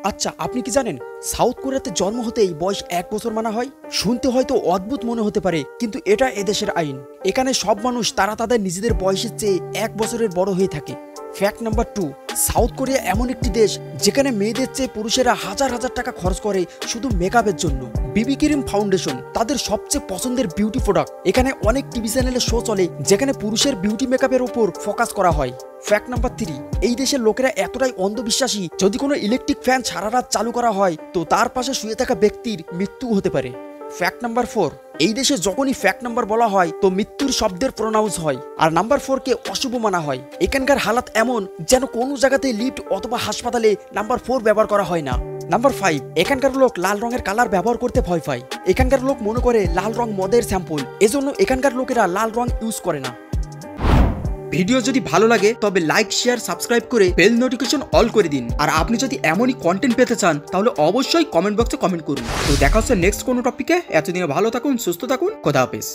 আচ্ছা, আপনি কি জানেন সাউথ কোরিয়াতে জন্ম হতেই বয়স 1 বছর মানা হয়? শুনতে হয়তো অদ্ভুত মনে হতে পারে, কিন্তু এটা এদেশের আইন। এখানে সব মানুষ তারা তাদের নিজেদের বয়সের চেয়ে 1 বছরের বড় হয়ে থাকে। ফ্যাক্ট নাম্বার 2, সাউথ কোরিয়া এমন একটি দেশ যেখানে মেয়েদের চেয়ে পুরুষেরা হাজার হাজার টাকা খরচ করে শুধু মেকআপের জন্য। বিবি ক্রিম ফাউন্ডেশন তাদের সবচেয়ে পছন্দের বিউটি প্রোডাক্ট। এখানে অনেক টিভি চ্যানেলে শো চলে যেখানে পুরুষের বিউটি মেকআপের উপর ফোকাস করা হয়। ফ্যাক্ট নাম্বার 3, এই দেশের লোকেরা এতটাই অন্ধবিশ্বাসী, যদি কোনো ইলেকট্রিক ফ্যান সারা রাত চালু করা হয় তো তার পাশে শুয়ে থাকা ব্যক্তির মৃত্যু হতে পারে। ফ্যাক্ট নাম্বার 4, এই দেশে যখনই ফ্যাক্ট নাম্বার বলা হয় তো মৃত্যুর শব্দের প্রোনাউন্স হয়, আর নাম্বার 4 কে অশুভ মানা হয়। এখানকার হালাত এমন যেন কোনো জায়গাতে লিফট অথবা হাসপাতালে নাম্বার 4 ব্যবহার করা হয় না। নাম্বার 5, এখানকার লোক লাল রঙের কালার ব্যবহার করতে ভয় পায়। এখানকার লোক মনে করে লাল রং মদের স্যাম্পল, এজন্য এখানকার লোকেরা লাল রং ইউজ করে না। ভিডিও যদি ভালো লাগে তবে লাইক, শেয়ার, সাবস্ক্রাইব করে বেল নোটিফিকেশন অল করে দিন। আর আপনি যদি এমনই কন্টেন্ট পেতে চান তাহলে অবশ্যই কমেন্ট বক্সে কমেন্ট করুন। তো দেখা হচ্ছে নেক্সট কোনো টপিকে। এতদিনে ভালো থাকুন, সুস্থ থাকুন, খোদা হাফেজ।